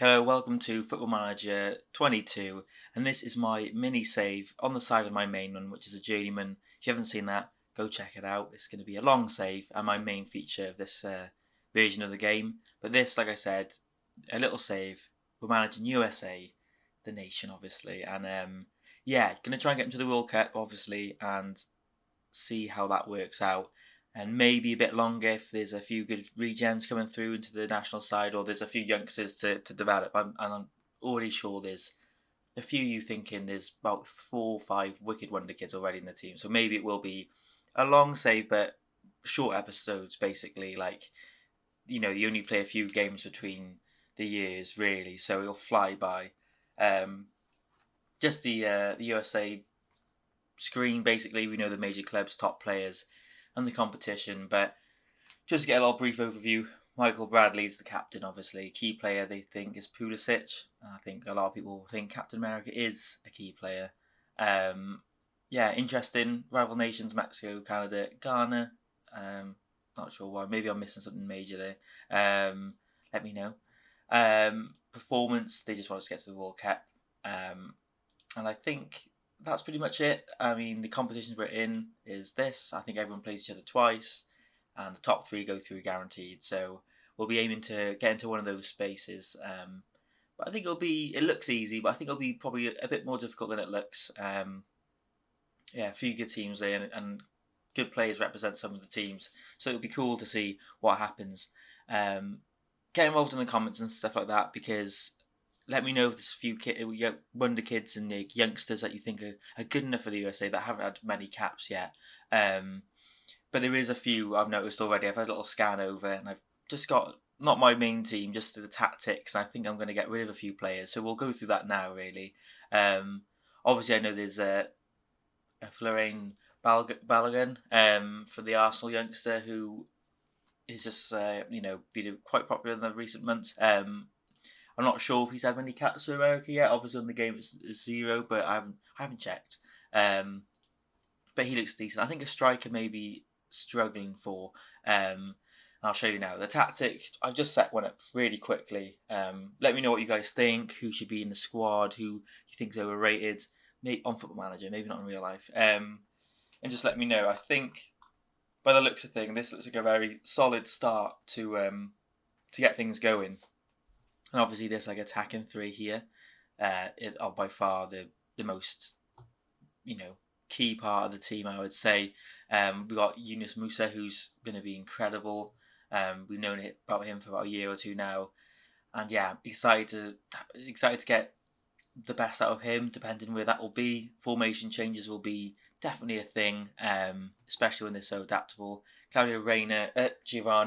Hello, welcome to Football Manager 22, and this is my mini save on the side of my main one, which is a journeyman. If you haven't seen that, go check it out. It's going to be a long save and my main feature of this version of the game. But this, like I said, a little save. We're managing USA, the nation, obviously, and going to try and get into the World Cup, obviously, and see how that works out. And maybe a bit longer if there's a few good regens coming through into the national side, or there's a few youngsters to develop. I'm already sure there's a few you thinking there's about 4 or 5 wicked wonder kids already in the team. So maybe it will be a long save, but short episodes, basically. Like, you only play a few games between the years, really, so it'll fly by. Just the USA screen, basically. We know the major clubs, top players, and the competition. But just to get a little brief overview, Michael Bradley's the captain, obviously. Key player they think is Pulisic. I think a lot of people think Captain America is a key player. Interesting. Rival nations: Mexico, Canada, Ghana. Not sure why. Maybe I'm missing something major there. Let me know. Performance: they just want us to get to the World Cup. And I think that's pretty much it. I mean, the competitions we're in is this. I think everyone plays each other twice, and the top 3 go through guaranteed. So we'll be aiming to get into one of those spaces. But I think it looks easy, but I think it'll be probably a bit more difficult than it looks. A few good teams there, and good players represent some of the teams. So it'll be cool to see what happens. Get involved in the comments and stuff like that, because let me know if there's a few wonder kids and the youngsters that you think are good enough for the USA that haven't had many caps yet. But there is a few I've noticed already. I've had a little scan over, and I've just got, not my main team, just the tactics. I think I'm going to get rid of a few players, so we'll go through that now, really. Obviously, I know there's a Florian Balogun for the Arsenal youngster, who is just been quite popular in the recent months. I'm not sure if he's had many caps for America yet. Obviously, on the game it's 0, but I haven't checked. But he looks decent. I think a striker may be struggling for. I'll show you now the tactic. I've just set one up really quickly. Let me know what you guys think. Who should be in the squad? Who you think is overrated? Maybe on Football Manager, maybe not in real life. And just let me know. I think by the looks of things, this looks like a very solid start to get things going. And obviously, this like attacking 3 here are by far the most key part of the team, I would say. We've got Yunus Musa, who's going to be incredible. We've known about him for about a year or 2 now, and excited to get the best out of him. Depending where that will be, formation changes will be definitely a thing, especially when they're so adaptable. Giovanni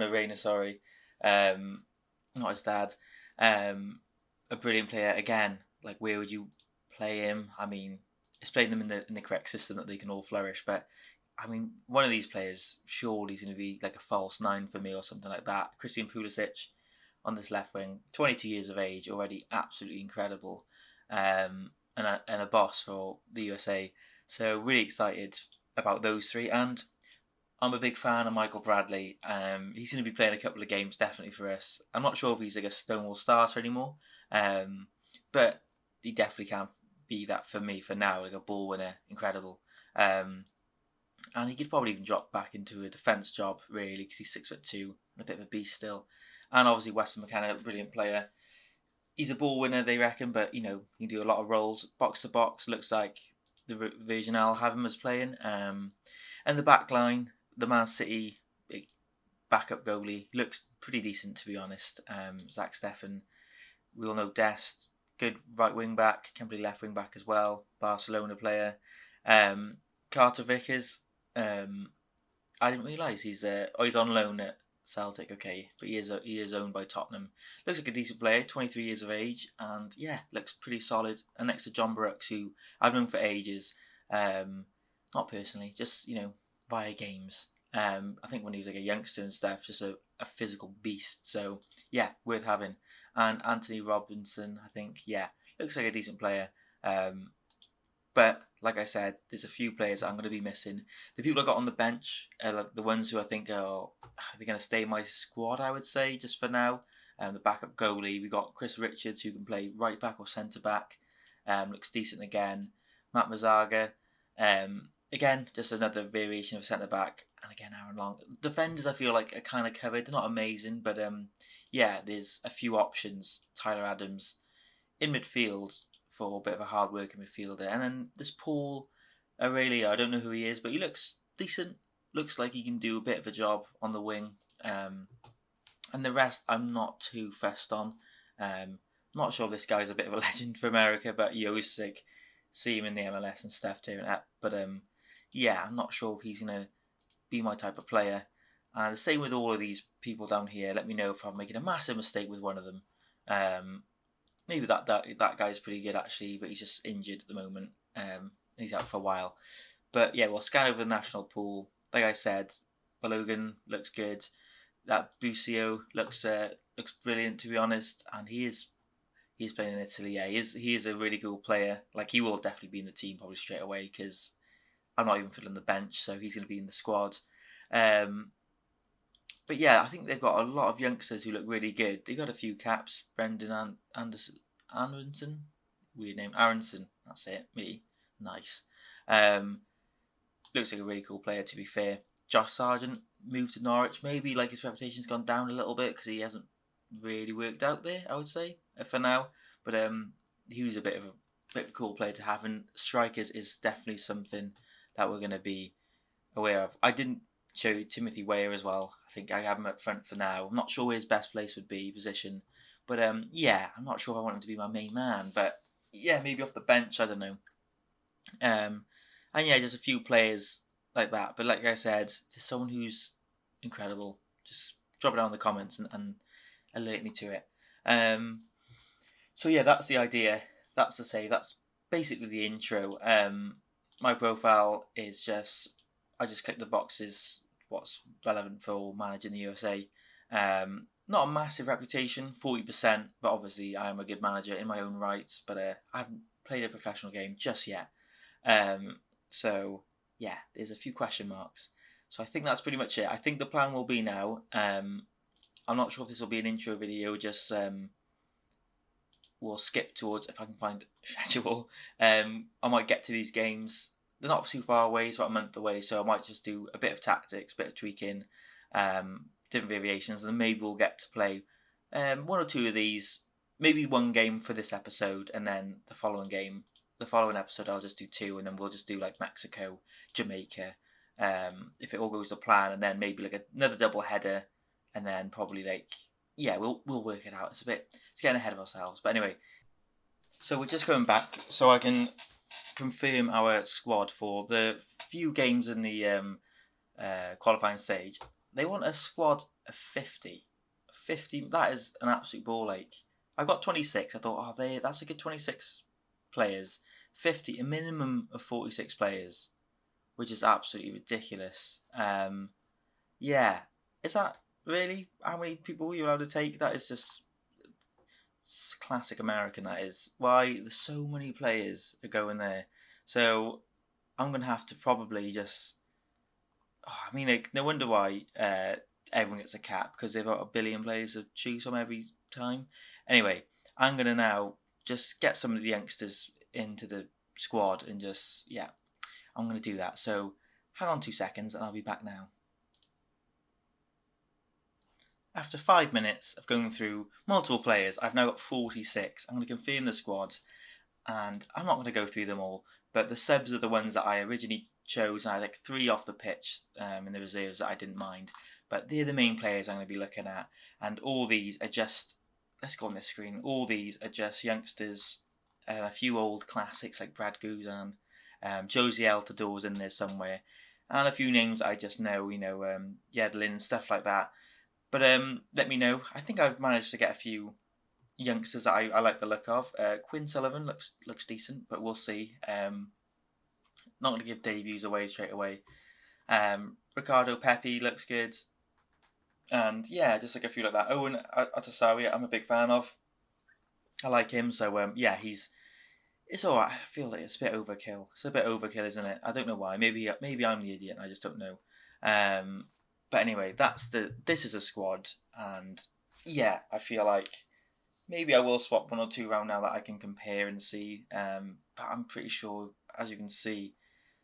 Reyna, sorry, not his dad. A brilliant player again. Like, where would you play him? I mean, it's playing them in the correct system that they can all flourish. But I mean, one of these players surely is going to be like a false 9 for me or something like that. Christian Pulisic on this left wing, 22 years of age, already absolutely incredible, and a boss for the USA. So really excited about those 3, and I'm a big fan of Michael Bradley. He's going to be playing a couple of games definitely for us. I'm not sure if he's like a Stonewall starter anymore, but he definitely can be that for me for now, like a ball winner, incredible. And he could probably even drop back into a defence job, really, because he's 6'2" and a bit of a beast still. And obviously Weston McKenna, brilliant player. He's a ball winner, they reckon, but he can do a lot of roles, box to box. Looks like the version I'll have him as playing. And the back line, the Man City big backup goalie, looks pretty decent, to be honest. Zach Steffen, we all know Dest, good right wing back, can play left wing back as well. Barcelona player. Carter Vickers, I didn't realise he's on loan at Celtic. Okay, but he is owned by Tottenham. Looks like a decent player, 23 years of age, and looks pretty solid. And next to John Brooks, who I've known for ages, not personally, just via games. I think when he was like a youngster and stuff, just a physical beast. So worth having. And Anthony Robinson, I think, looks like a decent player. But like I said, there's a few players that I'm going to be missing. The people I got on the bench are like the ones who I think are going to stay in my squad, I would say, just for now. The backup goalie, we got Chris Richards, who can play right back or centre back. Looks decent again. Matt Mazaga, again, just another variation of centre back. And again, Aaron Long. Defenders, I feel like, are kind of covered. They're not amazing, but yeah, there's a few options. Tyler Adams in midfield for a bit of a hard working midfielder. And then this Paul Aurelia, I don't know who he is, but he looks decent. Looks like he can do a bit of a job on the wing. And the rest, I'm not too fussed on. Not sure if this guy's a bit of a legend for America, but you always see him in the MLS and stuff tearing up. But yeah, I'm not sure if he's going to be my type of player. The same with all of these people down here. Let me know if I'm making a massive mistake with one of them. Maybe that guy's pretty good actually, but he's just injured at the moment. He's out for a while. But yeah, we'll scan over the national pool. Like I said, Balogun looks good. That Busio looks brilliant, to be honest, and he's playing in Italy. Yeah, he is a really cool player. Like, he will definitely be in the team probably straight away, because I'm not even filling the bench, so he's going to be in the squad. But yeah, I think they've got a lot of youngsters who look really good. They've got a few caps. Brendan Aronson, weird name, Aronson. That's it. Me, nice. Looks like a really cool player, to be fair. Josh Sargent moved to Norwich. Maybe like his reputation's gone down a little bit because he hasn't really worked out there, I would say, for now. But he was a bit of a cool player to have, and strikers is definitely something that we're going to be aware of. I didn't show you Timothy Weah as well. I think I have him up front for now. I'm not sure where his best place would be, position. But yeah, I'm not sure if I want him to be my main man. But yeah, maybe off the bench, I don't know. And yeah, just a few players like that. But like I said, there's someone who's incredible. Just drop it down in the comments and alert me to it. So yeah, that's the idea. That's basically the intro. My profile is I just click the boxes, what's relevant for managing the USA. Not a massive reputation, 40%, but obviously I am a good manager in my own rights, but I haven't played a professional game just yet. So yeah, there's a few question marks. So I think that's pretty much it. I think the plan will be now, I'm not sure if this will be an intro video, just we'll skip towards, if I can find a schedule. I might get to these games. They're not too far away, it's about a month away, so I might just do a bit of tactics, a bit of tweaking, different variations, and then maybe we'll get to play one or two of these, maybe one game for this episode, and then the following episode I'll just do two, and then we'll just do like Mexico, Jamaica, if it all goes to plan, and then maybe like another double header, and then probably like, yeah, we'll work it out. It's getting ahead of ourselves, but anyway, so we're just going back so I can confirm our squad for the few games in the qualifying stage. They want a squad of 50. That is an absolute ball ache. I got 26. I thought, that's a good 26 players. 50, a minimum of 46 players, which is absolutely ridiculous. Yeah, is that really how many people you're allowed to take? That is just classic American, that is. Why there's so many players are going there. So I'm going to have to probably just... I mean, no wonder why everyone gets a cap, because they've got a billion players to choose from every time. Anyway, I'm going to now just get some of the youngsters into the squad and just, yeah, I'm going to do that. So hang on 2 seconds and I'll be back now. After 5 minutes of going through multiple players, I've now got 46. I'm going to confirm the squad, and I'm not going to go through them all, but the subs are the ones that I originally chose, and I had like 3 off the pitch in the reserves that I didn't mind. But they're the main players I'm going to be looking at, and all these are just, let's go on this screen, all these are just youngsters, a few old classics like Brad Guzan, Josie Altidor's in there somewhere, and a few names I just know, Yedlin, stuff like that. But let me know. I think I've managed to get a few youngsters that I like the look of. Quinn Sullivan looks decent, but we'll see. Not going to give debuts away straight away. Ricardo Pepi looks good. And yeah, just like a few like that. Owen Atasawi, I'm a big fan of. I like him, so yeah, it's alright. I feel like it's a bit overkill. It's a bit overkill, isn't it? I don't know why. Maybe I'm the idiot and I just don't know. But anyway, this is a squad, and yeah, I feel like maybe I will swap one or two around now that I can compare and see. But I'm pretty sure, as you can see,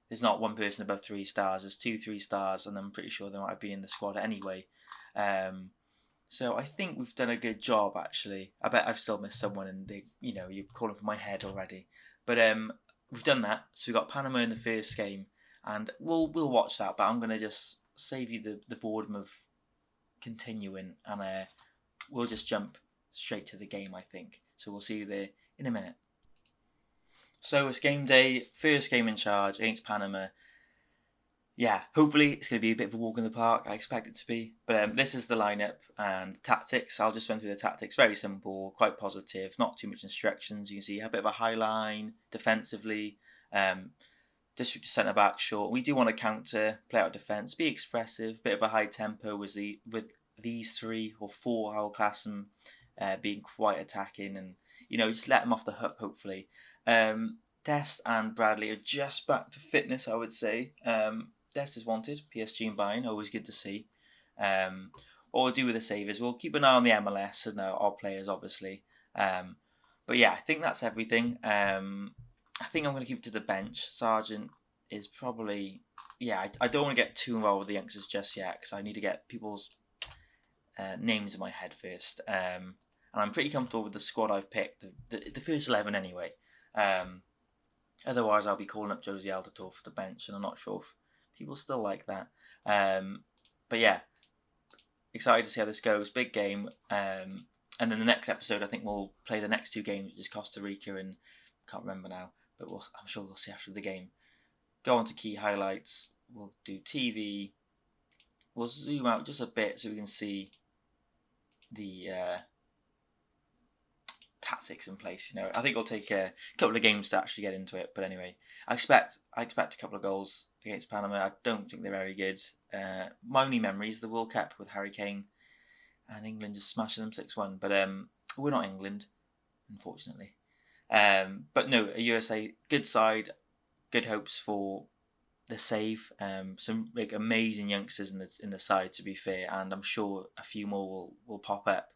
there's not one person above 3 stars. There's 2, 3 stars, and I'm pretty sure they might have been in the squad anyway. So I think we've done a good job, actually. I bet I've still missed someone, and you're calling for my head already. But we've done that. So we got Panama in the first game, and we'll watch that. But I'm gonna just save you the boredom of continuing, and we'll just jump straight to the game, I think. So we'll see you there in a minute. So it's game day, first game in charge against Panama. Yeah, hopefully it's going to be a bit of a walk in the park. I expect it to be. But this is the lineup and tactics. I'll just run through the tactics. Very simple, quite positive, not too much instructions. You can see you have a bit of a high line defensively. Just centre back short. We do want to counter, play out defence, be expressive, bit of a high tempo with these 3 or 4, I will class them, being quite attacking and just let them off the hook. Hopefully, Dest and Bradley are just back to fitness, I would say. Dest is wanted, PSG and Bayern, always good to see. What we'll do with the savers, we'll keep an eye on the MLS and our players, obviously. But yeah, I think that's everything. I think I'm going to keep it to the bench. Sargent is probably... Yeah, I don't want to get too involved with the youngsters just yet because I need to get people's names in my head first. And I'm pretty comfortable with the squad I've picked, the first 11 anyway. Otherwise, I'll be calling up Josie Altidore for the bench, and I'm not sure if people still like that. But yeah, excited to see how this goes. Big game. And then the next episode, I think we'll play the next 2 games, which is Costa Rica and... can't remember now, but I'm sure we'll see after the game. Go on to key highlights. We'll do TV. We'll zoom out just a bit so we can see the tactics in place. I think it'll take a couple of games to actually get into it. But anyway, I expect a couple of goals against Panama. I don't think they're very good. My only memory is the World Cup with Harry Kane and England just smashing them 6-1. But we're not England, unfortunately. But no, a USA good side, good hopes for the save. Some amazing youngsters in the side, to be fair, and I'm sure a few more will pop up.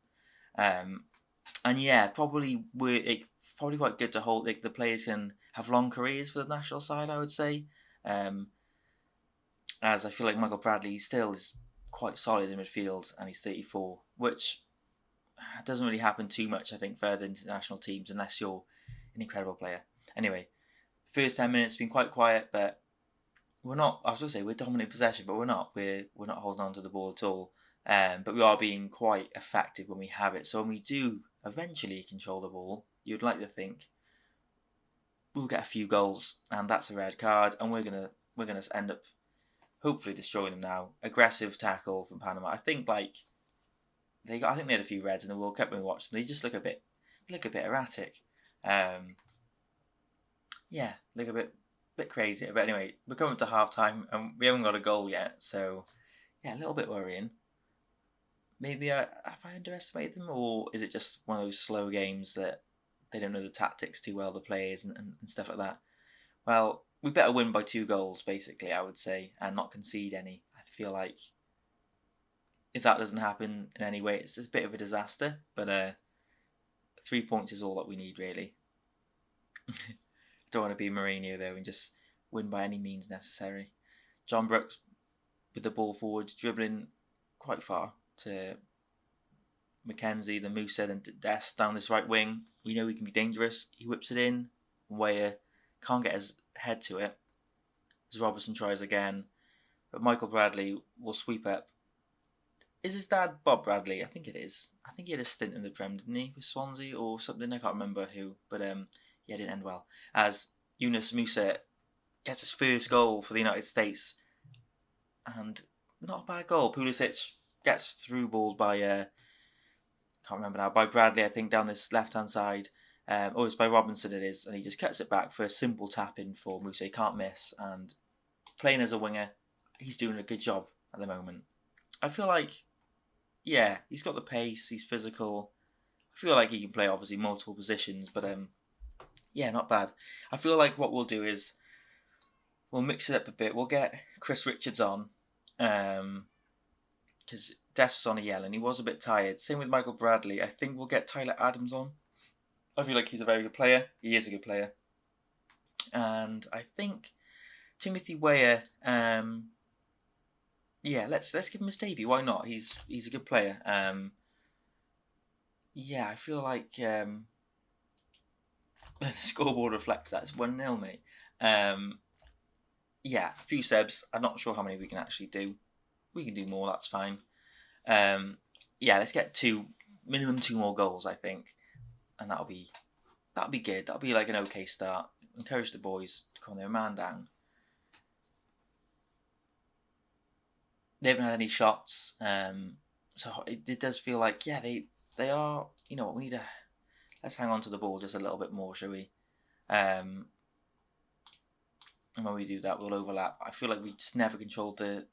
And yeah, probably quite good to hold. The players can have long careers for the national side, I would say. As I feel like Michael Bradley still is quite solid in midfield, and he's 34, which doesn't really happen too much, I think, further into national teams unless you're an incredible player. Anyway, the first 10 minutes have been quite quiet, but we're not. I was going to say we're dominant possession, but we're not. We're not holding on to the ball at all. But we are being quite effective when we have it. So when we do eventually control the ball, you'd like to think we'll get a few goals, and that's a red card, and we're gonna end up hopefully destroying them now. Aggressive tackle from Panama. I think they had a few reds in the World Cup when we watched them. They just look a bit erratic. Yeah, look a bit crazy. But anyway, we're coming to half time and we haven't got a goal yet, so yeah, a little bit worrying. Maybe have I underestimated them, or is it just one of those slow games that they don't know the tactics too well, the players and stuff like that? Well, we better win by 2 goals, basically, I would say, and not concede any. I feel like if that doesn't happen in any way, it's a bit of a disaster. But 3 points is all that we need, really. Don't want to be Mourinho, though, and just win by any means necessary. John Brooks with the ball forward, dribbling quite far to Mackenzie, then Musa, then Dest down this right wing. We know he can be dangerous. He whips it in. Weyer can't get his head to it. As Robertson tries again. But Michael Bradley will sweep up. Is his dad Bob Bradley? I think it is. I think he had a stint in the Prem, didn't he? With Swansea or something. I can't remember who. But yeah, it didn't end well. As Yunus Musa gets his first goal for the United States. And not a bad goal. Pulisic gets through ball by, can't remember now, by Bradley, I think, down this left-hand side. It's by Robinson it is. And he just cuts it back for a simple tap-in for Musa. He can't miss. And playing as a winger, he's doing a good job at the moment. I feel like, yeah, he's got the pace, he's physical. I feel like he can play, obviously, multiple positions. But, yeah, not bad. I feel like what we'll do is we'll mix it up a bit. We'll get Chris Richards on. Because Dest's on a yellow and he was a bit tired. Same with Michael Bradley. I think we'll get Tyler Adams on. I feel like he's a very good player. He is a good player. And I think Timothy Weah, let's give him his debut. Why not? He's a good player. I feel like the scoreboard reflects that. It's 1-0, mate. A few Sebs. I'm not sure how many we can actually do. We can do more, that's fine. Let's get minimum 2 more goals, I think. And that'll be good. That'll be like an okay start. Encourage the boys to calm their man down. They haven't had any shots. So it does feel like, they are, you know what, we need let's hang on to the ball just a little bit more, shall we? And when we do that, we'll overlap. I feel like we just never controlled the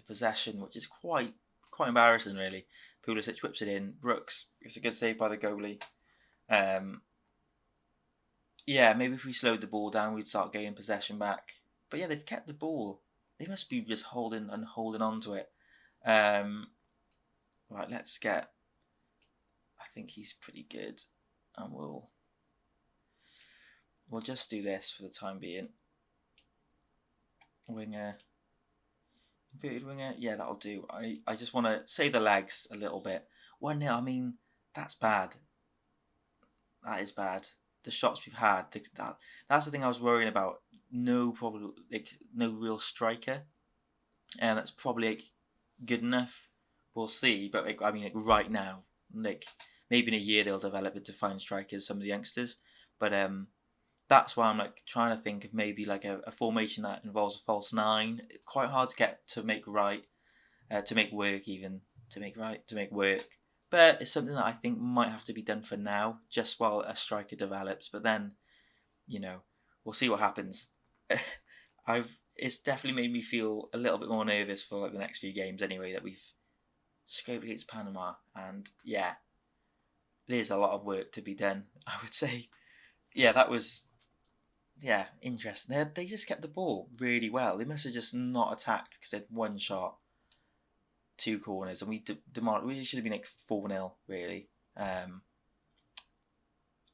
possession, which is quite embarrassing, really. Pulisic whips it in. Brooks, it's a good save by the goalie. Maybe if we slowed the ball down, we'd start gaining possession back. But yeah, they've kept the ball. They must be just holding on to it. Right, let's get... I think he's pretty good. And we'll just do this for the time being. Winger. Inverted winger. Yeah, that'll do. I just want to save the legs a little bit. 1-0, I mean, that's bad. That is bad. The shots we've had, that's the thing I was worrying about. No real striker. And that's probably good enough. We'll see. But right now, maybe in a year they'll develop into fine strikers, some of the youngsters. But that's why I'm trying to think of maybe a formation that involves a false 9. It's quite hard to make work. But it's something that I think might have to be done for now, just while a striker develops. But then, we'll see what happens. It's definitely made me feel a little bit more nervous for the next few games anyway, that we've scraped against Panama. And there's a lot of work to be done, I would say. That was... interesting. They just kept the ball really well. They must have just not attacked because they had 1 shot, 2 corners, and we should have been 4-0, really.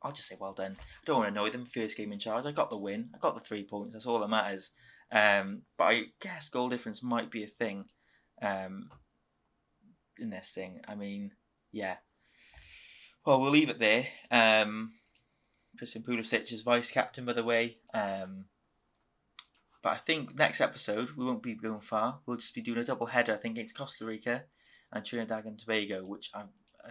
I'll just say well done. I don't want to annoy them. First game in charge. I got the win. I got the 3 points. That's all that matters. But I guess goal difference might be a thing in this thing. Well, we'll leave it there. Christian Pulisic is vice captain, by the way. But I think next episode we won't be going far. We'll just be doing a double header, I think, against Costa Rica and Trinidad and Tobago, which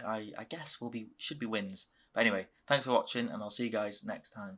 I guess should be wins. But anyway, thanks for watching, and I'll see you guys next time.